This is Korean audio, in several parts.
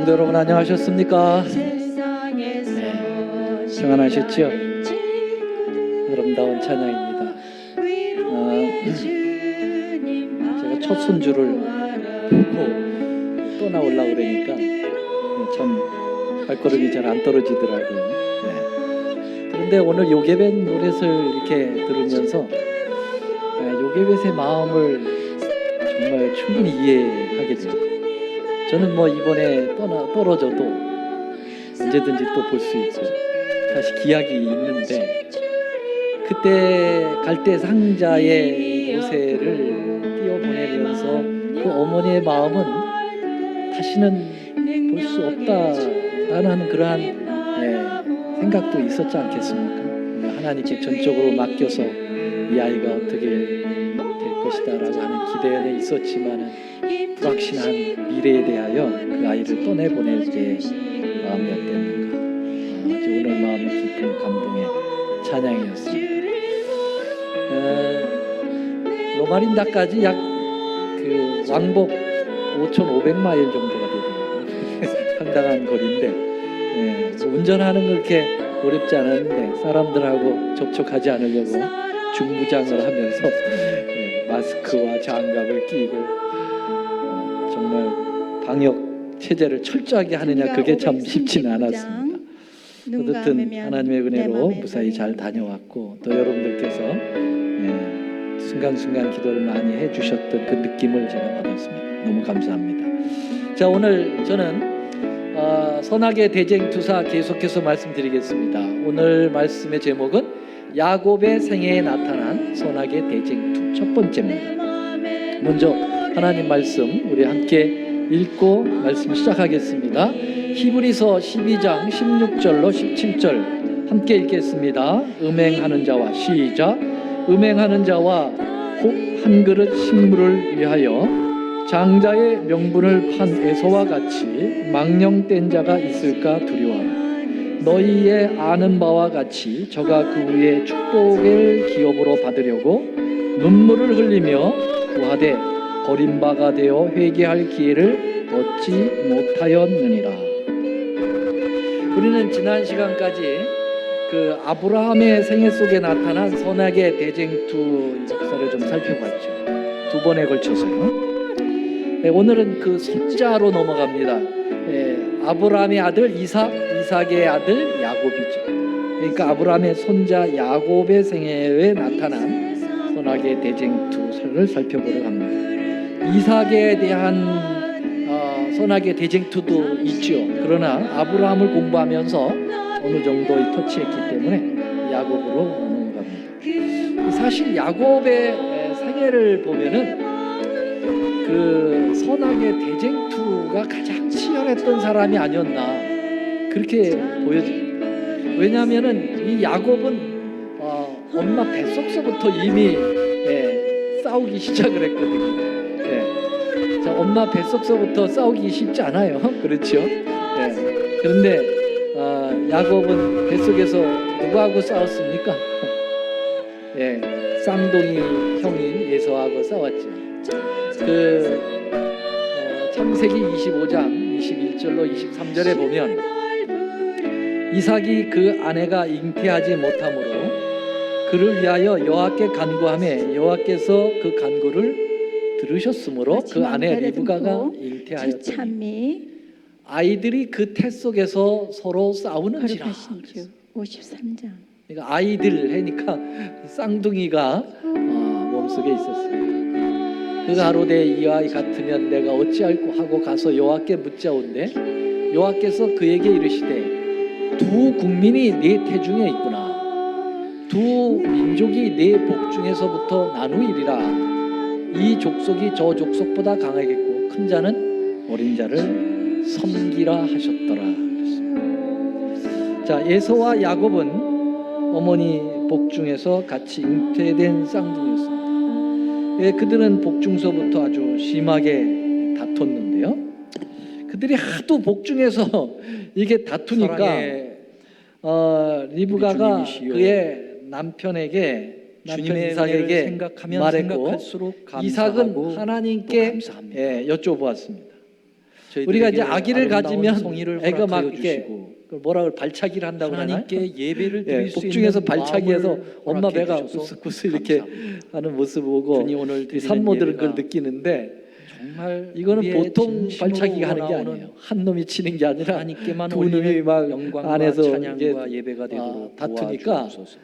성도 여러분 안녕하셨습니까? 평안하셨죠? 아름다운 찬양입니다. 제가 첫 손주를 보고 떠나오려고 그러니까 참 발걸음이 잘 안 떨어지더라고요. 그런데 오늘 요게벳 노랫을 이렇게 들으면서 요게벳의 마음을 정말 충분히 이해하게 돼요. 저는 뭐 이번에 떨어져도 언제든지 또 볼 수 있고 다시 기약이 있는데, 그때 갈대 상자의 모세를 띄워보내면서 그 어머니의 마음은 다시는 볼 수 없다라는 그러한 생각도 있었지 않겠습니까? 하나님께 전적으로 맡겨서 이 아이가 어떻게 될 것이다라고 하는 기대는 있었지만은 불확실한 미래에 대하여 그 아이를 떠내보낼 때 마음이 어땠는가. 오늘 마음의 깊은 감동의 찬양이었습니다. 로마린다까지 약 그 왕복 5,500마일 정도가 되더라고요. 상당한 거리인데 운전하는 건 그렇게 어렵지 않았는데 사람들하고 접촉하지 않으려고 중무장을 하면서 마스크와 장갑을 끼고 정말 방역 체제를 철저하게 하느냐, 그게 참 쉽지는 않았습니다. 어쨌든 하나님의 은혜로 무사히 잘 다녀왔고, 또 여러분들께서 순간순간 기도를 많이 해주셨던 그 느낌을 제가 받았습니다. 너무 감사합니다. 자, 오늘 저는 선악의 대쟁투사 계속해서 말씀드리겠습니다. 오늘 말씀의 제목은 야곱의 생애에 나타난 선악의 대쟁투, 첫 번째입니다. 먼저 하나님 말씀 우리 함께 읽고 말씀 시작하겠습니다. 히브리서 12장 16절로 17절 함께 읽겠습니다. 음행하는 자와 시작. 음행하는 자와 혹 한 그릇 식물을 위하여 장자의 명분을 판 에서와 같이 망령된 자가 있을까 두려워하라. 너희의 아는 바와 같이 저가 그 위에 축복의 기업으로 받으려고 눈물을 흘리며 구하되 버림바가 되어 회개할 기회를 얻지 못하였느니라. 우리는 지난 시간까지 그 아브라함의 생애 속에 나타난 선악의 대쟁투 역사를 좀 살펴봤죠. 두 번에 걸쳐서요. 오늘은 그 손자로 넘어갑니다. 아브라함의 아들 이삭, 이삭의 아들 야곱이죠. 그러니까 아브라함의 손자 야곱의 생애에 나타난 선악의 대쟁투를 살펴보려고 합니다. 이삭에 대한 선악의 대쟁투도 있죠. 그러나 아브라함을 공부하면서 어느 정도 터치했기 때문에 야곱으로 넘어갑니다. 사실 야곱의 생애를 보면은 그 선악의 대쟁투가 가장 치열했던 사람이 아니었나, 그렇게 보여집니다. 왜냐하면은 이 야곱은 엄마 뱃속서부터 이미 싸우기 시작을 했거든요. 자, 엄마 뱃속서부터 싸우기 쉽지 않아요. 그렇죠? 그런데 야곱은 뱃속에서 누구하고 싸웠습니까? 쌍둥이 형인 에서하고 싸웠죠. 창세기 25장 21절로 23절에 보면 이삭이 그 아내가 잉태하지 못하므로 그를 위하여 여호와께 간구하매 여호와께서 그 간구를 들으셨으므로 그 아내 리브가가 잉태하였더니 아이들이 그 태 속에서 서로 싸우는지라. 53장. 그러니까 아이들 하니까 쌍둥이가 몸속에 있었어요. 그 가로되 이 아이 같으면 내가 어찌할꼬 하고 가서 여호와께 묻자온대 여호와께서 그에게 이르시되 두 국민이 네 태중에 있구나. 두 민족이 네 복중에서부터 나누이리라. 이 족속이 저 족속보다 강하겠고 큰 자는 어린 자를 섬기라 하셨더라. 자, 에서와 야곱은 어머니 복중에서 같이 잉태된 쌍둥이였습니다. 그들은 복중서부터 아주 심하게 다퉜는데요. 그들이 하도 복중에서 이게 다투니까 리브가가 그의 남편에게 이삭에게 말했고, 이삭은 하나님께 여쭤보았습니다. 우리가 이제 아기를 아름다운 가지면 성의를 애가 막 허락하여 이렇게 주시고 그 뭐라 그래 발차기를 한다고 하나요? 하나님께 예배를 드릴 수 복중에서 있는 발차기해서 마음을 엄마 허락해 배가 주셔서 우스쿠스 이렇게 감사합니다. 하는 모습 보고 주님, 오늘 이 드리는 산모들은 그걸 예배가 느끼는데 정말 이거는 우리의 보통 진심으로 발차기가 하는 게 나오는 아니에요. 한 놈이 치는 게 아니라 하나님께만 두 놈이 올리는 막 영광과 안에서 찬양과 이제 예배가 되도록 다투니까 도와주옵소서.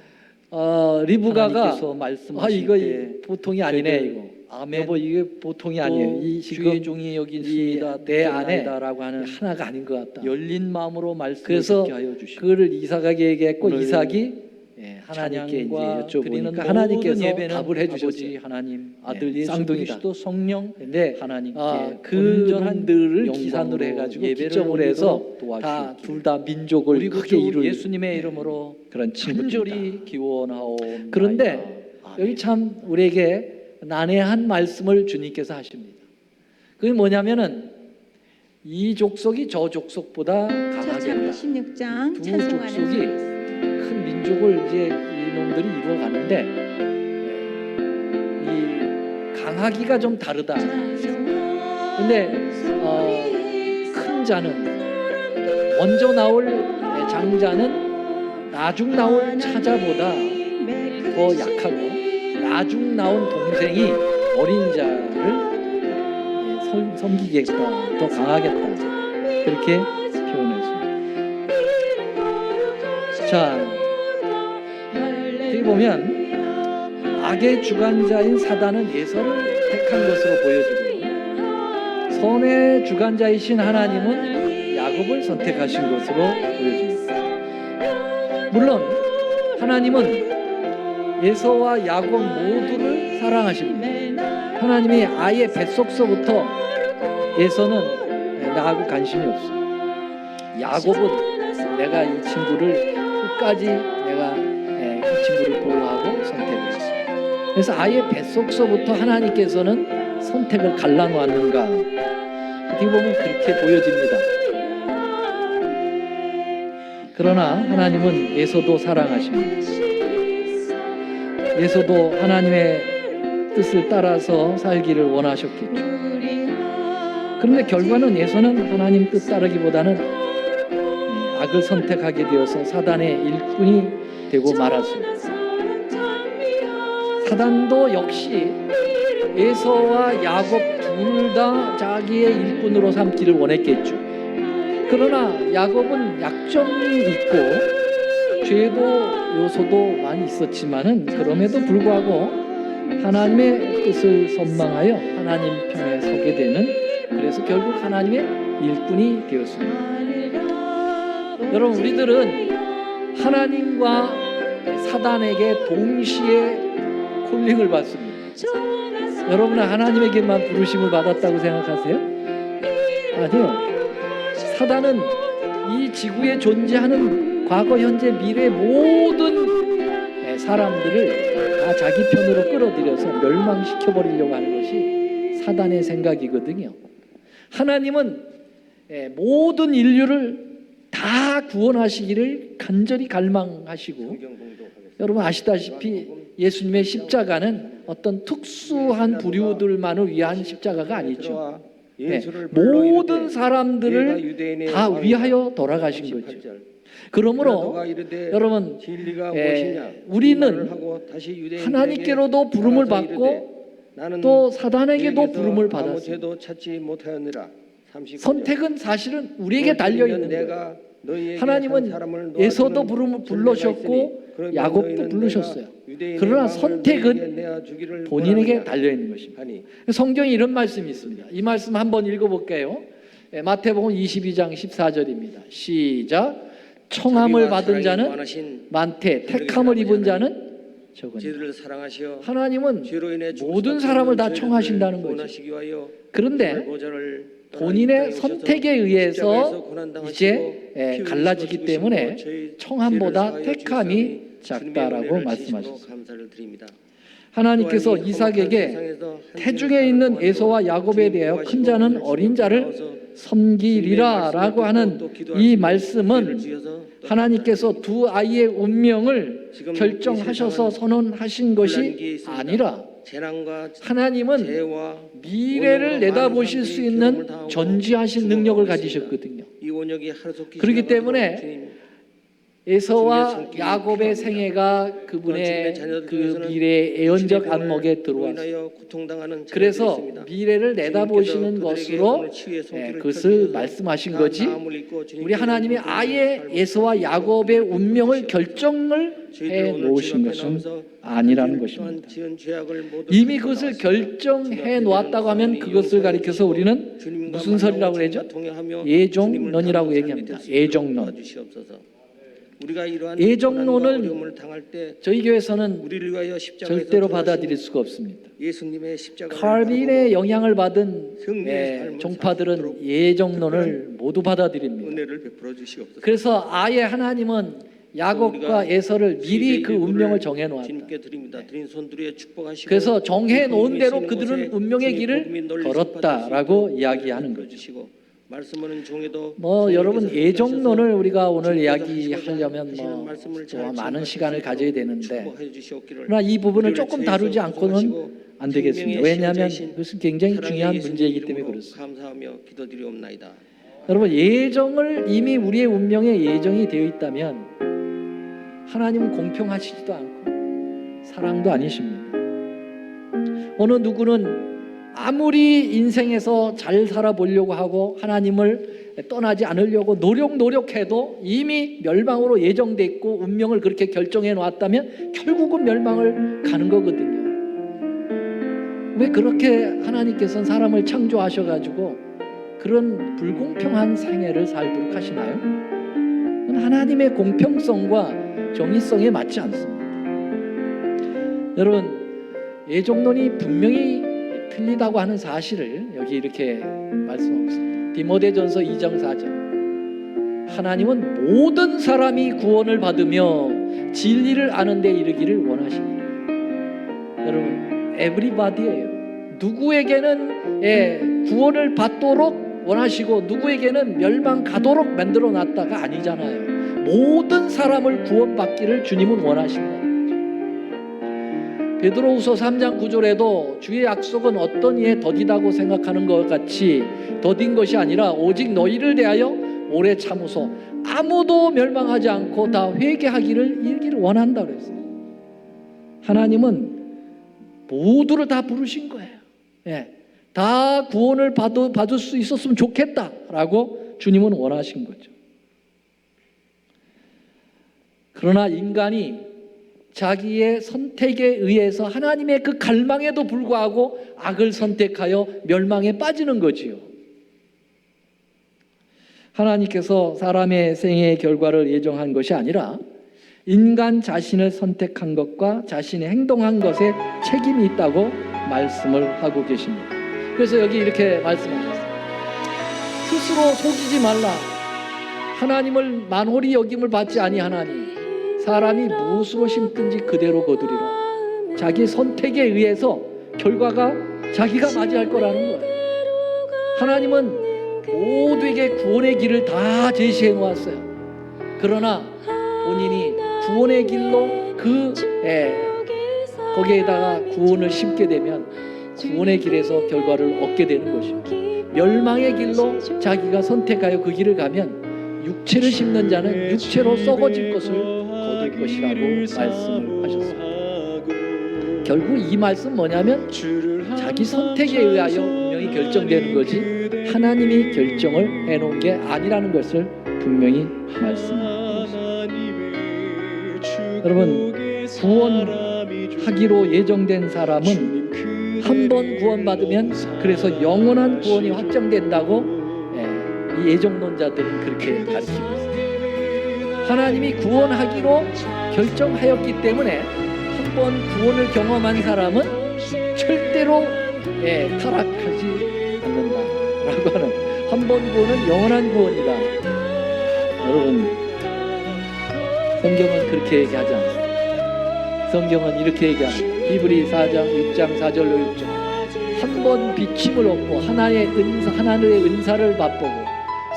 리브가가 하나님께서 말씀하실 이거 때 보통이 아니네 저희들 이거. 아멘, 여보 이게 보통이 아니에요. 이 주의 지금 종이 여기 있습니다. 내 안에 라고 하는 하나가 아닌 것 같다. 열린 마음으로 말씀을 그래서 듣게 하여 주시고 그거를 이삭에게 얘기했고 오늘 이삭이 하나님께 이제 찬양과 드리는 여쭤보니까 하나님께서 모든 예배는 답을 해주셨어요. 아버지 하나님, 아들 예수 쌍둥이다. 그리스도 성령 근데 하나님께 그 온전한 놈들을 영광으로 기산으로 해가지고 예배를 기점으로 해서 올리도록 다 도와주시옵소서. 둘 다 민족을 우리 크게 구주 이룰 예수님의 이름으로 그런 친구들이다. 간절히 기원하옵나이다. 그런데 여기 참 우리에게 난해한 말씀을 주님께서 하십니다. 그게 뭐냐면은 이 족속이 저 족속보다 강하겠다. 차창 26장 두 찬송 안에서 족속이 큰 민족을 이제 이놈들이 이루어가는데 이 강하기가 좀 다르다. 근데 큰 자는 먼저 나올 장자는 나중 나올 차자보다 더 약하고 나중 나온 동생이 어린 자를 섬기겠다, 더 강하겠다 그렇게 표현했습니다. 자, 여기 보면 악의 주관자인 사단은 예서를 택한 것으로 보여지고 선의 주관자이신 하나님은 야곱을 선택하신 것으로 보여집니다. 물론 하나님은 예서와 야곱 모두를 사랑하십니다. 하나님이 아예 뱃속서부터 예서는 나하고 관심이 없어요. 야곱은 내가 이 친구를 끝까지 내가 이 친구를 보호하고 선택을 했어요. 그래서 아예 뱃속서부터 하나님께서는 선택을 갈라놓았는가? 어떻게 보면 그렇게 보여집니다. 그러나 하나님은 예서도 사랑하십니다. 예서도 하나님의 뜻을 따라서 살기를 원하셨겠죠. 그런데 결과는 예서는 하나님 뜻 따르기보다는 악을 선택하게 되어서 사단의 일꾼이 되고 말았습니다. 사단도 역시 예서와 야곱 둘 다 자기의 일꾼으로 삼기를 원했겠죠. 그러나 야곱은 약점이 있고 죄도 요소도 많이 있었지만은 그럼에도 불구하고 하나님의 뜻을 선망하여 하나님 편에 서게 되는, 그래서 결국 하나님의 일꾼이 되었습니다. 여러분, 우리들은 하나님과 사단에게 동시에 콜링을 받습니다. 여러분은 하나님에게만 부르심을 받았다고 생각하세요? 아니요. 사단은 이 지구에 존재하는 과거, 현재, 미래 모든 사람들을 다 자기 편으로 끌어들여서 멸망시켜버리려고 하는 것이 사단의 생각이거든요. 하나님은 모든 인류를 다 구원하시기를 간절히 갈망하시고, 여러분 아시다시피 예수님의 십자가는 어떤 특수한 부류들만을 위한 십자가가 아니죠. 모든 사람들을 다 위하여 돌아가신 거죠. 그러므로 여러분, 우리는 하나님께로도 부름을 받고 또 사단에게도 부름을 받았습니다. 선택은 사실은 우리에게 달려 있는 거예요. 하나님은 예서도 부름을 불러셨고 야곱도 부르셨어요. 그러나 선택은 본인에게 달려 있는 것입니다. 성경에 이런 말씀이 있습니다. 이 말씀 한번 읽어볼게요. 마태복음 22장 14절입니다. 시작. 청함을 받은 자는 많되 택함을 입은 자는 적으니라. 하나님은 모든 사람을 다 청하신다는 거죠. 그런데 본인의 선택에 의해서 이제 갈라지기 때문에 청함보다 택함이 작다라고 말씀하셨습니다. 하나님께서 이삭에게 태중에 있는 에서와 야곱에 대하여 큰 자는 어린 자를 섬기리라 라고 하는 이 말씀은 하나님께서 두 아이의 운명을 결정하셔서 선언하신 것이 아니라 재난과 하나님은 재해와 미래를 원흉으로 내다보실 많은 수 사람들이 있는 괴로움을 당하고 전지하신 능력을 죽어가고 가지셨거든요. 이 원역이 하루속히 그렇기 지나가도록 때문에 주님, 에서와 야곱의 생애가 주님의 그분의 자녀들 그 중에서는 미래의 애언적 육신의 안목에 병으로 들어왔어요. 인하여 고통당하는 자녀들이 그래서 있습니다. 미래를 내다보시는 주님께서 그들에게 것으로 오늘 치유의 손길을 그것을 펴주셔서 말씀하신 다 거지, 다음을 잇고 주님께서 우리 하나님이 인도하시는 아예 삶을 에서와 살게 야곱의 하시옵소서. 운명을 결정을 저희들 해 오늘 놓으신 주 앞에 것은 나오면서 아니라는 그들 것입니다. 또한 지은 죄악을 모두 이미 갚고 그것을 나왔습니다. 결정해 주 놓았다고 앞에 하면 되는 그것을 용서해 가리켜서 주시고 우리는 주님과 무슨 설이라고 만나고 그러죠? 주님과 통행하며 예종론이라고 주님을 얘기합니다. 닮은 삶이 될 수 있도록 예종론. 도와주시옵소서. 우리가 이러한 예종론을 고난과 어려움을 당할 때 저희 교회에서는 우리를 위하여 십자가에서 절대로 돌아가신 받아들일 수가 없습니다. 예수님의 십자가를 칼빈의 바라보고 영향을 받은 승리의 삶을 종파들은 살도록 예정론을 모두 받아들입니다. 은혜를 베풀어 주시옵소서. 그래서 아예 하나님은 야곱과 에서를 미리 그 운명을 정해 놓았다. 주님께 드립니다. 드린 손들에 축복하시고 그래서 정해 놓은 대로 복음이 그들은 쓰이는 곳에 운명의 주님의 복음이 길을 널리 걸었다라고 선포될 수 있도록 이야기하는 거죠. 주시고 말씀하는 종에도 뭐 여러분 예정론을 우리가 오늘 주님께서 이야기하려면 하시는 뭐 말씀을 또 잘 많은 증거할 시간을 수 가져야 있도록 되는데, 축복해 주시옵기를 그러나 이 부분을 우리를 조금 죄에서 다루지 않고는 구속하시고 안 되겠습니다. 생명의 왜냐하면 시여자이신 그것은 굉장히 사랑의 중요한 예수님 문제이기 때문에 이름으로 그렇습니다. 감사하며 기도드리옵나이다. 여러분 예정을 이미 우리의 운명에 예정이 되어 있다면 하나님은 공평하시지도 않고 사랑도 아니십니다. 어느 누구는 아무리 인생에서 잘 살아보려고 하고 하나님을 떠나지 않으려고 노력해도 이미 멸망으로 예정돼 있고 운명을 그렇게 결정해 놓았다면 결국은 멸망을 가는 거거든요. 왜 그렇게 하나님께서는 사람을 창조하셔가지고 그런 불공평한 생애를 살도록 하시나요? 그건 하나님의 공평성과 정의성에 맞지 않습니다. 여러분 예정론이 분명히 틀리다고 하는 사실을 여기 이렇게 말씀하고 있습니다. 디모데전서 2장 4절 하나님은 모든 사람이 구원을 받으며 진리를 아는 데 이르기를 원하십니다. 여러분 everybody예요. 누구에게는 구원을 받도록 원하시고 누구에게는 멸망 가도록 만들어 놨다가 아니잖아요. 모든 사람을 구원받기를 주님은 원하신다. 베드로후서 3장 9절에도 주의 약속은 어떤 이에 더디다고 생각하는 것 같이 더딘 것이 아니라 오직 너희를 대하여 오래 참으소 아무도 멸망하지 않고 다 회개하기를 이르기를 원한다 그랬어요. 하나님은 모두를 다 부르신 거예요. 다 구원을 받을 수 있었으면 좋겠다라고 주님은 원하신 거죠. 그러나 인간이 자기의 선택에 의해서 하나님의 그 갈망에도 불구하고 악을 선택하여 멸망에 빠지는 거지요. 하나님께서 사람의 생애의 결과를 예정한 것이 아니라 인간 자신을 선택한 것과 자신의 행동한 것에 책임이 있다고 말씀을 하고 계십니다. 그래서 여기 이렇게 말씀하셨어요. 스스로 속이지 말라. 하나님을 만홀히 여김을 받지 아니하나니 사람이 무엇으로 심든지 그대로 거두리라. 자기 선택에 의해서 결과가 자기가 맞이할 거라는 거예요. 하나님은 모두에게 구원의 길을 다 제시해 놓았어요. 그러나 본인이 구원의 길로 거기에다가 구원을 심게 되면 구원의 길에서 결과를 얻게 되는 것이고, 멸망의 길로 자기가 선택하여 그 길을 가면 육체를 심는 자는 육체로 썩어질 것을 거둘 것이라고 말씀을 하셨습니다. 결국 이 말씀 뭐냐면 자기 선택에 의하여 운명이 결정되는 거지 하나님이 결정을 해놓은 게 아니라는 것을 분명히 말씀하고 있습니다. 여러분 구원하기로 예정된 사람은 한 번 구원받으면 그래서 영원한 구원이 확정된다고 이 예정론자들은 그렇게 가르치고 있습니다. 하나님이 구원하기로 결정하였기 때문에 한 번 구원을 경험한 사람은 절대로 타락하지 않는다라고 하는, 한 번 구원은 영원한 구원이다. 여러분 성경은 그렇게 얘기하지 않습니다. 성경은 이렇게 얘기합니다. 히브리 4장 6장 4절로 6절 한 번 비침을 얻고 하나님의 은사를 맛보고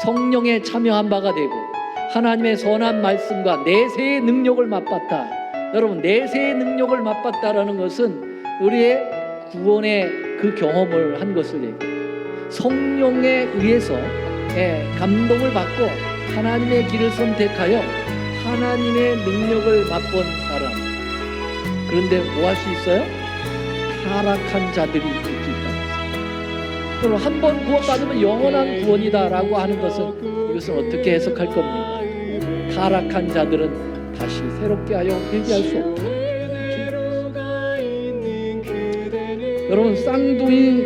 성령에 참여한 바가 되고 하나님의 선한 말씀과 내세의 능력을 맛봤다. 여러분 내세의 능력을 맛봤다라는 것은 우리의 구원의 그 경험을 한 것을 얘기해요. 성령에 의해서 감동을 받고 하나님의 길을 선택하여 하나님의 능력을 맛본 사람. 그런데 뭐 할 수 있어요? 타락한 자들이 있을 수 있다. 그럼 한 번 구원받으면 영원한 구원이다라고 하는 것은 이것은 어떻게 해석할 겁니까? 타락한 자들은 다시 새롭게 하여 회개할 수 없다. 여러분, 쌍둥이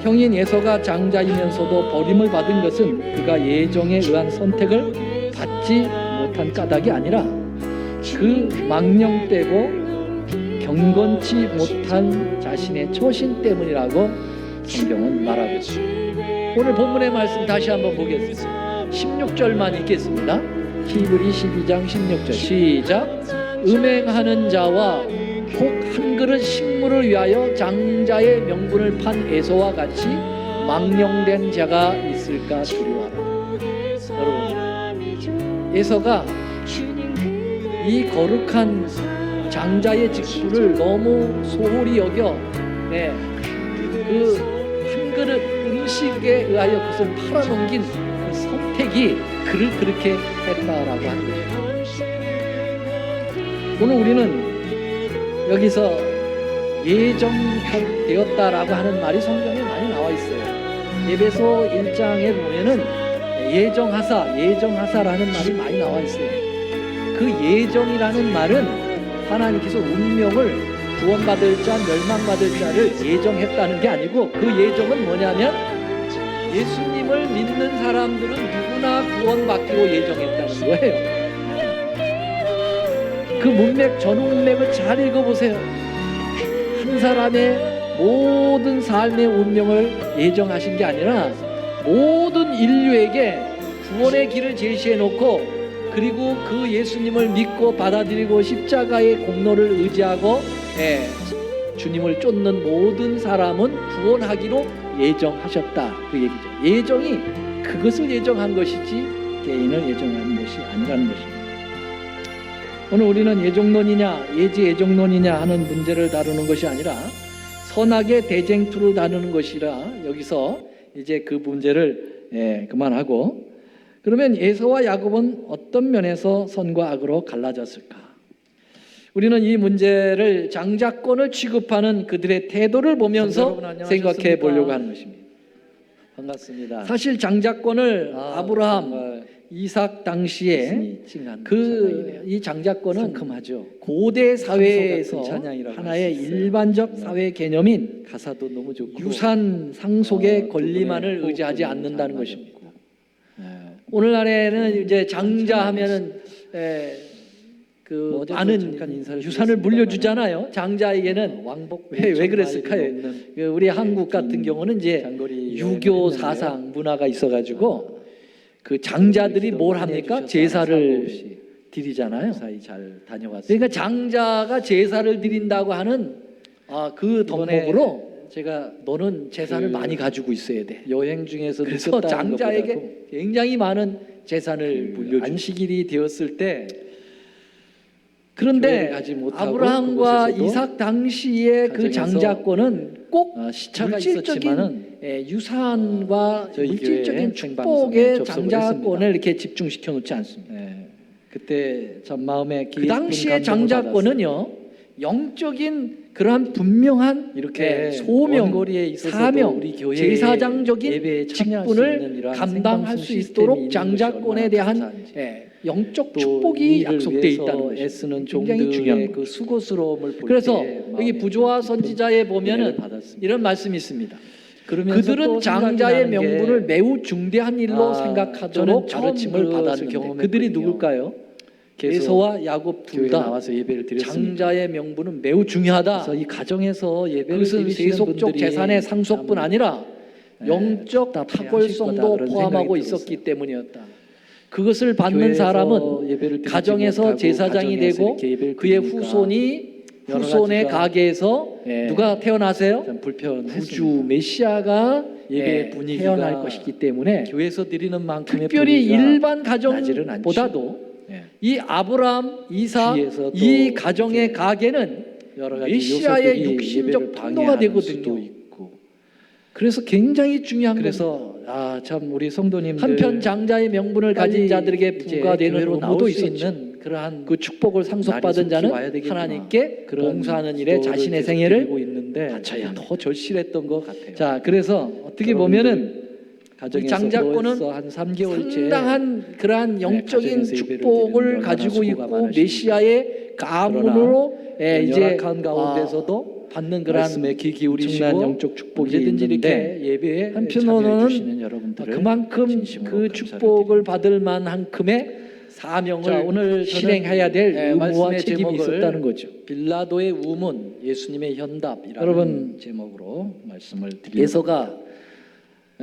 형인 에서가 장자이면서도 버림을 받은 것은 그가 예정에 의한 선택을 받지 못한 까닭이 아니라 그 망령되고 경건치 못한 자신의 처신 때문이라고 성경은 말하고 있습니다. 오늘 본문의 말씀 다시 한번 보겠습니다. 16절만 읽겠습니다. 히브리 12장 16절 시작. 음행하는 자와 혹 한 그릇 식물을 위하여 장자의 명분을 판 에서와 같이 망령된 자가 있을까 두려워하라. 여러분, 에서가 이 거룩한 장자의 직분을 너무 소홀히 여겨 그 한 그릇 음식에 의하여 그것을 팔아넘긴 그 선택이 그를 그렇게 했다라고 하는 거죠. 오늘 우리는 여기서 예정되었다라고 하는 말이 성경에 많이 나와 있어요. 에베소 1장에 보면은 예정하사라는 말이 많이 나와 있어요. 그 예정이라는 말은 하나님께서 운명을 구원받을 자, 멸망받을 자를 예정했다는 게 아니고 그 예정은 뭐냐면 예수님을 믿는 사람들은 누구나 구원받기로 예정했다는 거예요. 그 문맥, 전후 문맥을 잘 읽어보세요. 한 사람의 모든 삶의 운명을 예정하신 게 아니라 모든 인류에게 구원의 길을 제시해 놓고 그리고 그 예수님을 믿고 받아들이고 십자가의 공로를 의지하고 주님을 쫓는 모든 사람은 구원하기로 예정하셨다. 그 얘기죠. 예정이 그것을 예정한 것이지 개인을 예정한 것이 아니라는 것입니다. 오늘 우리는 예정론이냐 예지 예정론이냐 하는 문제를 다루는 것이 아니라 선악의 대쟁투를 다루는 것이라 여기서 이제 그 문제를 그만하고 그러면 에서와 야곱은 어떤 면에서 선과 악으로 갈라졌을까? 우리는 이 문제를 장자권을 취급하는 그들의 태도를 보면서 생각해 보려고 하는 것입니다. 반갑습니다. 사실 장자권을 아브라함, 정말 이삭 당시에 칭한 이 장자권은 상큼하죠. 고대 사회에서 같은 찬양이라고 하나의 할수 있어요. 일반적 사회 개념인 가사도 너무 좋고 유산 상속의 두 권리만을 분의 의지하지 호흡도 않는다는 잘 것입니다. 맞았고. 네. 오늘날에는 이제 장자하면은 그 어제도 많은 잠깐 인사를 유산을 드렸습니다만 물려주잖아요. 장자에게는 왕복 왜 그랬을까요? 그 우리 한국 같은 경우는 이제 장거리 유교 여행을 사상 문화가 있어가지고 그 장자들이 뭘 합니까? 제사를 드리잖아요. 사이 잘 다녀왔어요. 그러니까 장자가 제사를 드린다고 하는 그 덕목으로 제가 너는 제사를 그 많이 가지고 있어야 돼. 여행 중에서 그래서 느꼈다는 장자에게 것보다도 굉장히 많은 재산을 그 물려주고 안식일이 되었을 때 그런데 교회를 가지 못하고 아브라함과 그곳에서도 이삭 당시의 그 가정에서 장자권은 꼭 시차가 물질적인 있었지만은 유산과 저희 물질적인 교회에 축복의 생방송에 접속을 장자권을 했습니다. 이렇게 집중시켜 놓지 않습니다. 그때 전 마음에 그 당시의 장자권은요 영적인 그러한 분명한 이렇게 소명, 원거리에 있어서도 사명, 우리 교회에 제사장적인 예배에 참여할 수 있는 직분을 이러한 감당할 생방송 수 시스템이 있도록 있는 장자권에 것이 대한 얼마나 감사한지. 영적 또 축복이 이를 약속되어 위해서 있다는 것이 애쓰는 굉장히 중요한 종들의 거예요. 그 수고스러움을 볼 그래서 때 여기 마음에 부조와 깊은 선지자에 보면은 은혜를 받았습니다. 이런 말씀이 있습니다. 그러면서 그들은 또 생각이 장자의 나는 게 명분을 매우 중대한 일로 생각하도록 저는 처음 가르침을 그것을 받았는데 경험했거든요. 그들이 누굴까요? 계속 에서와 야곱 둘 교회 다 나와서 예배를 드렸습니다. 장자의 명분은 매우 중요하다. 그래서 이 가정에서 예배를 그것은 드리시는 세속적 분들이 재산의 상속뿐 참, 아니라 영적 답답해 탁월성도 하실 거다, 그런 포함하고 생각이 있었기 들었어요. 때문이었다. 그것을 받는 교회에서 사람은 예배를 드리지 가정에서 못하고 제사장이 가정에서 되고 이렇게 예배를 그의 드리니까 후손이 여러 후손의 가지가, 가게에서 누가 태어나세요? 참 불편했습니다. 구주 메시아가 예배의 분위기가 태어날 것이기 때문에 교회에서 드리는 만큼의 특별히 분위기가 일반 나지는 않죠. 가정보다도 예. 이 아브라함, 이삭 뒤에서 또 이 가정의 이렇게 가게는 여러 가지 메시아의 요소들이 육신적 예배를 통로가 방해하는 되거든요. 수도 있고. 그래서 굉장히 중요한 그래서 참 우리 성도님들 한편 장자의 명분을 가진 자들에게 이제 부과되는 교회로 의무도 나올 수 있었죠. 있는 그러한 그 축복을 상속받은 날이 자는 속히 와야 되겠구나. 하나님께 그런 봉사하는 일에 기도를 자신의 계속 생애를 드리고 있는데 바쳐야 합니다. 더 절실했던 것 같아요. 자, 그래서 어떻게 여러분들 보면은 가정에서 이 장자권은 벌써 한 3개월째 상당한 그러한 영적인 가정에서 예배를 축복을 드리는데 가지고 얼마나 수고가 있고 많으십니까? 메시아의 가문으로 이제 열악한 가운데서도 받는 그러한 말씀에 귀 기울이시고 엄청난 영적 축복이 언제든지 있는데 이렇게 예배에 한편으로는 참여해 주시는 여러분들을 그만큼 진심으로 그 감사를 축복을 드립니다. 받을 만큼의 사명을 자, 오늘 실행해야 될 의무와 말씀의 책임이 제목을 있었다는 거죠. 빌라도의 우문, 예수님의 현답이라는 여러분, 제목으로 말씀을 드립니다. 예서가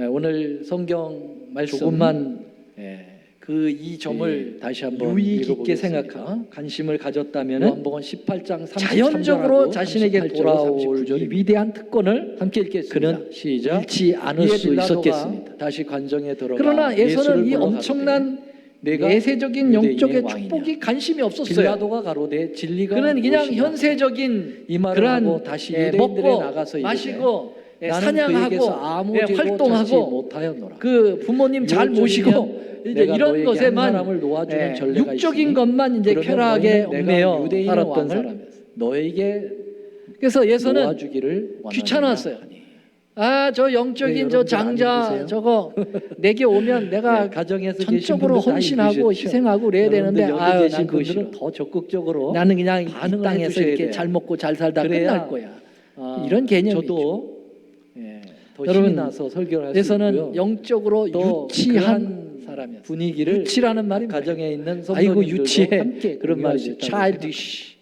오늘 성경 말씀 조금만 그 이 점을 다시 한번 유의 깊게 읽어보겠습니다. 생각하고 관심을 가졌다면 는 요한복음 18장 33절하고 자연적으로 자신에게 돌아올 이 위대한 특권을 함께 읽겠습니다. 그는 시작. 잃지 않을 이에 수 빌라도가 있었겠습니다. 다시 관정에 들어가 그러나 예서는 예수를 이 불러가되 엄청난 내가 내세적인 유대인의 영적의 왕이냐. 축복이 관심이 없었어요. 빌라도가 가로되 진리가 그는 그냥 무엇이냐. 현세적인 이 말을 그러한 하고 다시 유대인들에 먹고 나가서 이르되 마시고 나는 사냥하고 그에게서 아무 죄도 찾지 활동하고 못하였노라. 그 부모님 잘 모시고 이제 내가 이런 너에게 것에만 한 사람을 놓아주는 전례가 육적인 있으니 것만 이제 그러면 쾌락에 너희는 내가 얽매여 유대인의 살았던 왕을 사람이었어요. 너에게 그래서 예서는 놓아주기를 귀찮았어요. 원하노라. 아, 저 영적인 왜 저 여러분들 안 장자 믿으세요? 저거 내게 오면 내가 가정에서 전적으로 헌신하고 희생하고 그래야 되는데 아유, 난 그거 싫어. 더 적극적으로 나는 그냥 이 반응을 땅에서 해주셔야 이렇게 돼요. 잘 먹고 잘 살다 그래야 끝날 거야. 이런 개념이죠. 저도 더 여러분, 힘이 나서 설교를 할 수 그래서는 있고요. 영적으로 또 유치한 그러한 사람이었어요. 분위기를 유치라는 말이 가정에 있는 아이고 성도님들도 유치해 함께 그런 말이죠. 공유하셨다고 childish.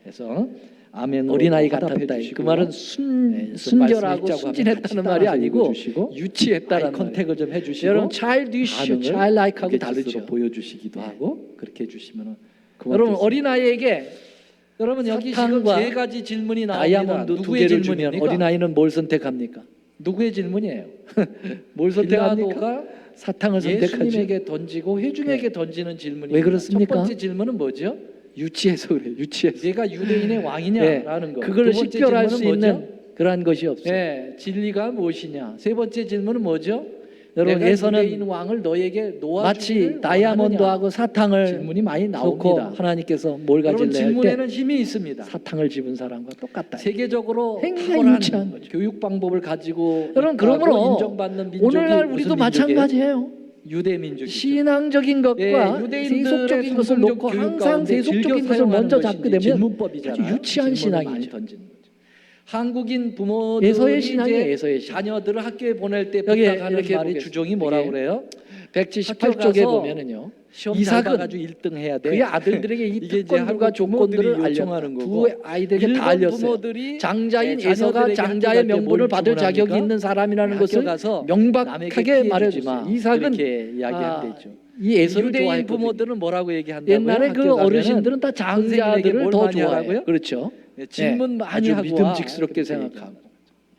그래서 아멘 어린아이 같았다. 그 말은 순결하고 순진했다는 말이 아니고 유치했다는 말이에요. 컨택을 좀 해주시고 여러분 childish, 반응을 childlike하고 그게 다르죠. 스스로 보여주시기도 하고 그렇게 해주시면 여러분 어린아이에게 여러분 여기 지금 사탄과 세 가지 질문이 나옵니다. 다이아몬드 두 누구의 개를 질문이면 주면 어린아이는 뭘 선택합니까? 누구의 질문이에요? 뭘 선택합니까? 빌라도가 사탕을 선택하죠. 예수님에게 던지고 회중에게 던지는 질문이 왜 그렇습니까? 첫 번째 질문은 뭐죠? 유치해서 그래요. 유치해서. 얘가 유대인의 왕이냐라는 거. 그걸 두 번째 식별할 수 질문은 있는 뭐죠? 그러한 것이 없어요. 진리가 무엇이냐. 세 번째 질문은 뭐죠? 여러분 내가 예서는 유대인 왕을 너에게 놓아주기를 마치 다이아몬드하고 사탕을 질문이 많이 놓고 나옵니다. 하나님께서 뭘 여러분 가질래 할 때 질문에는 힘이 있습니다. 사탕을 집은 사람과 똑같다. 세계적으로 굉장히 탁월한 유치한 거죠. 교육 방법을 가지고 여러분, 있다고 그러므로 인정받는 민족이 오늘날 무슨 우리도 민족이에요? 마찬가지예요. 유대 민족이죠. 신앙적인 것과 유대인들의 세속적인 것을 성경적 놓고 교육 항상 가운데 세속적인 즐겨 것을 먼저 사용하는 잡게 것이 되면 질문법이잖아요. 아주 유치한 질문을 많이 신앙이죠. 던지는 거죠. 한국인 부모들이 예서의 신앙이에요. 이제 예서의 신앙. 자녀들을 학교에 보낼 때 여기 부탁하는 이렇게 말이 보겠습니다. 주종이 뭐라고 이게 그래요? 178쪽에 가서 보면은요. 시험 이삭은 잘 봐가지고 1등 해야 돼. 그의 아들들에게 이 이게 이제 특권들과 한국 부모들이 조건들을 요청하는 알렸다. 거고 두 아이들에게 다 일본 알렸어요. 부모들이 장자인 네, 에서가 자녀들에게 장자의 학교 갈때 명분을 뭘 받을 자격이 주문합니까? 있는 사람이라는 학교 것을 가서 남에게 명백하게 피해 말해주지 주지 마. 마. 이삭은 이렇게 이야기한대죠. 이 에서를 유대인 좋아했거든요. 부모들은 뭐라고 얘기한다고요? 옛날에 그 학교 가면은 어르신들은 다 선생님에게 장자들을 뭘 더 많이 좋아해요. 하라고요? 그렇죠. 질문 네, 많이 아주 하고 믿음직스럽게 와. 생각하고.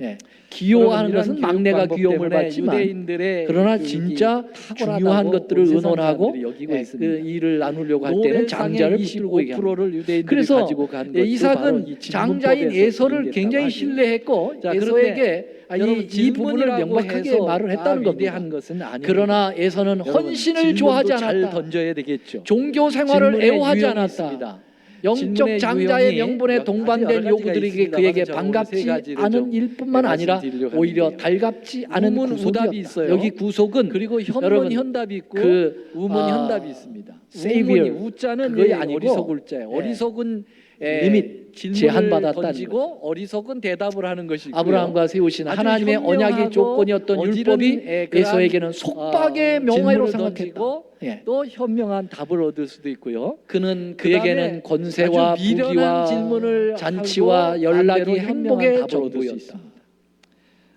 예. 귀여워하는 이런 것은 교육 막내가 방법 귀여움을 때문에 받지만 유대인들의 그러나 교육이 진짜 탁월하다고 중요한 것들을 온 세상 의논하고 사람들이 여기고 그 있습니다. 일을 나누려고 할 때는 장자를 붙들고 얘기합니다. 25%를 유대인들이 그래서 가지고 간 것도 바로 이삭은 이 장자인 질문법에서 에서를 비롯됐다고 굉장히 하죠. 신뢰했고 자, 에서에게 여러분, 이 부분을 질문이라고 명확하게 해서 말을 했다는 겁니다. 위대한 것은 아닙니다. 그러나 에서는 여러분, 헌신을 질문도 좋아하지 잘 않았다. 던져야 되겠죠. 종교 생활을 질문에 애호하지 유형이 않았다. 있습니다. 영적 질문의 장자의 유형이 명분에 여러 동반된 가지가 요구들이 있습니다만 그에게 제가 오늘 세 반갑지 가지를 않은 좀 일뿐만 아니라 말씀드리려고 오히려 하는데요. 달갑지 않은 우문, 우답이 구속이었다. 있어요. 여기 구속은 그리고 현문 여러분, 현답이 있고 그, 우문 현답이 있습니다. Savior, 우문이 우자는 그거이 예, 아니고, 어리석을 자예요. 예, 어리석은 리밋, 질문을 제한받았다는 던지고 어리석은 대답을 하는 것이고요. 아브라함과 세우신 아주 하나님의 언약의 현명하고 조건이었던 어지른, 율법이 예, 그러한, 에서에게는 속박의 명예로 질문을 생각했다. 던지고 예. 또 현명한 답을 얻을 수도 있고요. 그는 그다음에 그에게는 권세와 아주 미련한 부귀와 질문을 잔치와 하고 연락이 반대로 현명한 행복의 답을 얻을 수 전부였다. 있습니다.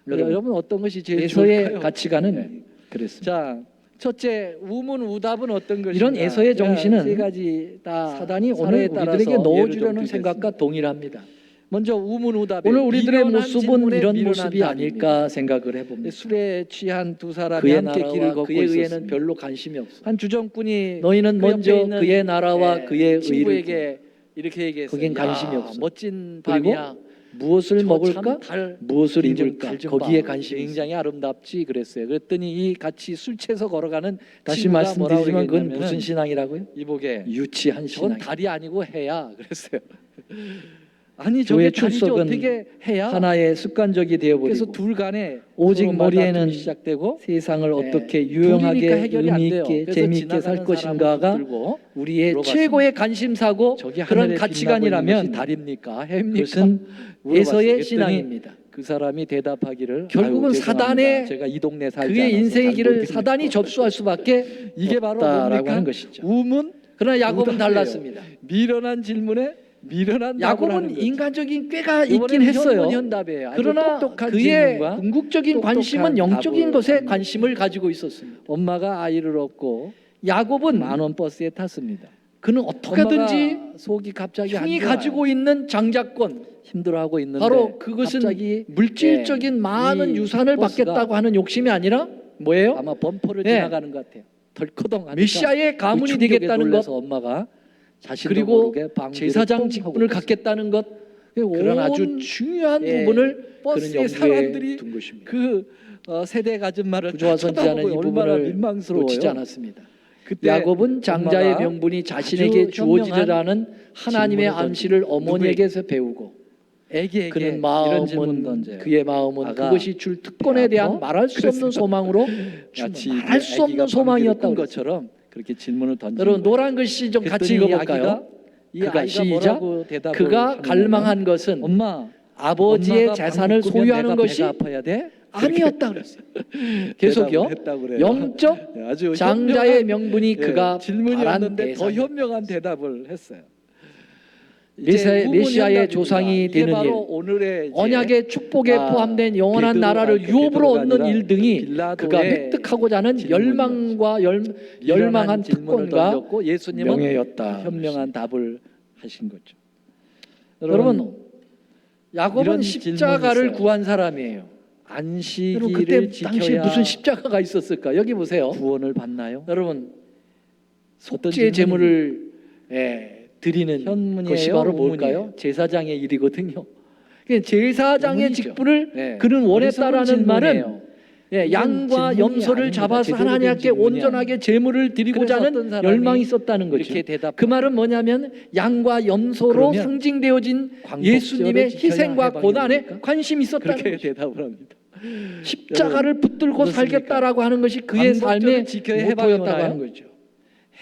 여러분, 여러분 어떤 것이 제일 에서의 좋을까요? 가치관은 네. 그랬습니다. 자, 첫째 우문 우답은 어떤 것인가? 이런 에서의 정신은 세 가지 다 사단이 오늘 사례에 따라서 우리들에게 예를 좀 넣어주려는 들겠습니다. 생각과 동일합니다. 먼저 우문 우답. 오늘 우리들의 모습은 이런 모습이 아닐까 생각을 해봅니다. 술에 취한 두 사람이 그의 함께 길을 나라와 걷고 그의 의에는 있었습니다. 별로 관심이 없어. 한 주정꾼이 너희는 그 옆에 먼저 있는, 그의 나라와 그의 의를 친구에게 이렇게 얘기했어요. 거긴 관심이 야, 없어. 멋진 그리고 밤이야. 무엇을 먹을까? 달 무엇을 인증 입을까? 달 좀 거기에 봐. 관심이 있어. 굉장히 아름답지 그랬어요. 그랬더니 이 같이 술 취해서 걸어가는 다시 친구가 말씀드리지만 그건 뭐라고 무슨 신앙이라고요? 이보게 유치한 저건 신앙. 달이 아니고 해야 그랬어요. 아니 교회 저게 달이지 출석은 어떻게 해야? 하나의 습관적이 그래서 되어버리고 둘 간에 오직 서로 머리에는 말다툼이 시작되고 세상을 네. 어떻게 둘이니까 유용하게 해결이 안 의미 돼요. 있게 그래서 재미있게 살 지나가는 것인가가 사람을 붙들고 우리의 물어봤습니다. 최고의 관심사고 저기 그런 하늘에 빛나고 있는 가치관이라면 것이 달입니까? 해입니까? 그것은 물어봤어요. 에서의 그랬더니 신앙입니다. 그 사람이 대답하기를 결국은 아유, 죄송합니다. 사단의 제가 이 동네 살지 그의 않아서 인생의 잘 길을 모르겠네요. 사단이 접수할 수밖에 이게 바로 없다라고 뭡니까? 하는 것이죠. 우문 그러나 야곱은 오답이에요. 달랐습니다. 미련한 질문에 미련한 답을 하는 야곱은 거죠. 인간적인 꾀가 있긴 이번에는 했어요. 현문현답이에요. 아주 그러나 똑똑한 그의 질문과 궁극적인 똑똑한 관심은 영적인 답을 것에 합니다. 관심을 가지고 있었습니다. 엄마가 아이를 얻고 야곱은 만원 버스에 탔습니다. 그는 어떻게든지 엄마가 속이 갑자기 형이 안 좋아요. 가지고 있는 장자권 힘들어하고 있는데 바로 그것은 갑자기 물질적인 많은 이 유산을 버스가 받겠다고 하는 욕심이 아니라 뭐예요? 아마 범퍼를 네. 지나가는 것 같아요. 덜커덩 하니까 메시아의 가문이 그 충격에 되겠다는 놀라서 것 엄마가 자신도 그리고 모르게 방귀를 제사장 뻥 직분을 하고 갖겠다는 것 그런 아주 온 중요한 예, 부분을 버스의 그런 사람들이 염두에 둔 것입니다. 그 세대 아줌마를 부조화 선지자는 이 쳐다보고 얼마나 부분을 민망스러워요. 놓치지 않았습니다. 그때 야곱은 장자의 엄마가 명분이 자신에게 아주 주어지리라는 하나님의 질문을 암시를 던집니다. 어머니에게서 배우고 애기에게 그는 이런 질문 마음은 던져요. 그의 마음은 아가, 그것이 줄 특권에 배 대한 아파? 말할 수 없는 소망으로 마치 말할 수 없는 애기가 소망이었던 방귀를 꾼 것처럼 것처럼 그렇게 질문을 던지는 여러분 거예요. 노란 글씨 좀 같이 그랬더니 읽어볼까요? 이 그가 아이가 시작 뭐라고 대답을 그가 하느냐면 갈망한 것은 엄마 아버지의 엄마가 재산을 방귀 꾸면 소유하는 내가 것이 배가 아파야 돼? 아니었다 그랬어요. 계속요. 대답을 했다고 그래요. 영적 네, 아주 장자의 현명한, 명분이 그가 질문이었는데 더 바란 현명한 대답을 했어요. 메시아의 조상이 이게 되는 바로 일, 오늘의 이제 언약의 축복에 아, 포함된 영원한 베드로, 나라를 그 유업으로 베드로가 얻는 아니라 일 등이 빌라도의 그가 획득하고자 하는 질문이었죠. 열망과 열망한 질문을 특권과 던졌고 예수님은 명예였다. 현명한 답을 하신 거죠. 여러분 야곱은 이런 십자가를 질문이 있어요. 구한 사람이에요. 여러분 안식일을 그때 당시에 지켜야 무슨 십자가가 있었을까? 여기 보세요. 구원을 받나요? 여러분 어떤 속죄 질문이- 제물을 드리는 현문이에요? 것이 바로 우문이에요? 뭘까요? 제사장의 일이거든요. 그러니까 제사장의 우문이죠. 직분을 네. 그는 어리석은 원했다라는 말은 질문이에요. 양과 질문이 염소를 아닙니다. 잡아서 제대로 하나님께 된 질문이 온전하게 제물을 드리고자 그래서 어떤 하는 사람이 열망이 있었다는 거죠. 이렇게 대답. 그 말은 뭐냐면 양과 염소로 그러면 상징되어진 광복절을 예수님의 지켜야 희생과 해방이 고난에 됩니까? 관심이 있었다는 그렇게 거죠. 대답을 합니다. 십자가를 붙들고 어떻습니까? 살겠다라고 하는 것이 그의 광복절을 삶의 지켜야 해방이 모토였다고 오나요? 하는 거죠.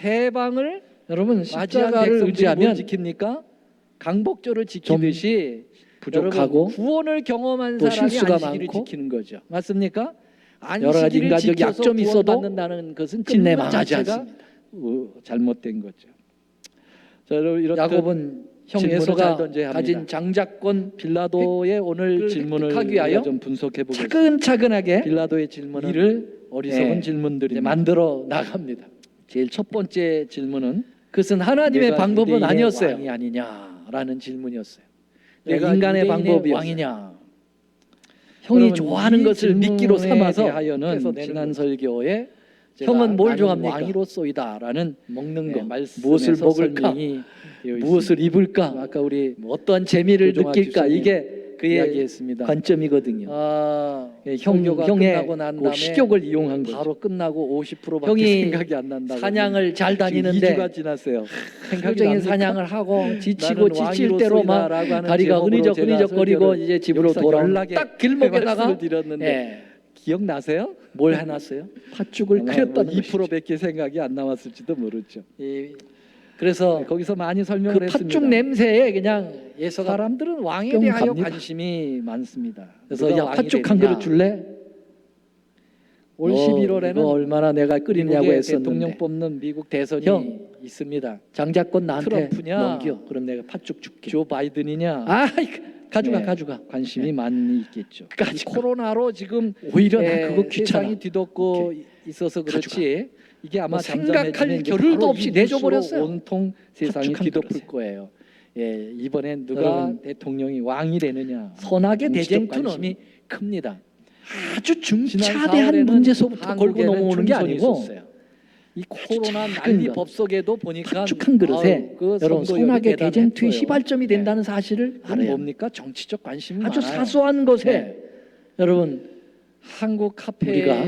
해방을 여러분 맞이한 십자가를 백성들이 뭘 의지하면 지킵니까? 강복절을 지키듯이 부족하고 여러분, 구원을 경험한 또 사람이 실수가 안식일을 많고 지키는 거죠. 맞습니까? 여러 가지 안식일을 인간적 지켜서 약점이 있어도 구원받는다는 것은 끝내 질문 망하지 자체가 않습니다. 잘못된 거죠. 자, 여러분 이렇듯 야곱은 형 질문을 잘 에서가 던져야 합니다. 가진 장자권 빌라도의 오늘 질문을 획득하기 위하여 우리가 좀 분석해 보겠습니다. 차근차근하게 빌라도의 질문은 일을 어리석은 예, 질문들입니다. 만들어 나갑니다. 제일 첫 번째 질문은 그것은 하나님의 내가 방법은 유대인의 아니었어요. 왕이 아니냐라는 질문이었어요. 내가 인간의 유대인의 방법이었어요. 왕이냐? 형이 여러분, 좋아하는 이 것을 미끼로 질문에 삼아서 대하여는 그래서 내는 지난 거죠. 설교에 형은 뭘 나는 좋아합니까? 왕이로소이다라는 먹는 네, 거, 말씀에서 무엇을 먹을까, 설명이 되어 무엇을 입을까, 있습니다. 아까 우리 뭐 어떠한 재미를 조종아 느낄까 집사님 이게 그의 이야기했습니다. 관점이거든요. 예, 설교가 형의 끝나고 난 그 다음에 식욕을 이용한 거죠. 바로 끝나고 50%밖에 형이 생각이 안 난다고. 사냥을 잘 다니는데 2주가 지났어요. 생각이 생각적인 납니까? 사냥을 하고 지치고 나는 지칠 대로 막 왕이로소이다라고 하는 다리가 제목으로 흐느적거리고 제가 이제 집으로 여기서 돌아오는 연락에 딱 길목에다가 말씀을 드렸는데 예, 기억나세요? 뭘 해놨어요? 팥죽을 아마 끓였다는 뭐 것이죠. 2%밖에 생각이 안 남았을지도 모르죠. 그래서 네, 거기서 많이 그 설명을 했습니다. 팥죽 냄새에 그냥 예서가 사람들은 왕에 뿅 대하여 갑니다. 관심이 많습니다. 그래서 누가 야 왕이 팥죽 한 되느냐. 그릇 줄래? 올 너 11월에는 이거 얼마나 내가 끓이냐고 미국의 했었는데 대통령 뽑는 미국 대선이 형, 있습니다. 장자권 나한테 트럼프냐? 넘겨. 그럼 내가 팥죽 줄게. 조 바이든이냐? 아 가져가 네, 가져가. 관심이 많이 있겠죠. 가져가. 이 코로나로 지금 오히려 나 그거 귀찮아. 세상이 뒤덮고 있어서 그렇지. 이게 아마 뭐 생각할 잠잠해지면 이제 겨를도 바로 없이 이 뉴스로 내줘버렸어요. 온통 세상이 팥죽 한 뒤덮을 그릇에. 거예요. 예, 이번엔 누가 여러분, 대통령이 왕이 되느냐? 선악의 정치적 대쟁투는 관심이 큽니다. 아주 지난 중차대한 4월에는 문제서부터 걸고 한국에는 넘어오는 게 총선이 아니고 있었어요. 이 코로나 작은 난리 것, 법석에도 보니까 축한 그릇에 아유, 그 여러분 선거율이 선악의 대쟁투의 대단했어요. 시발점이 된다는 사실을 그건 알아야 합니다. 뭡니까? 정치적 관심이 아주 많아요. 사소한 것에 네. 여러분 한국 우리가 카페가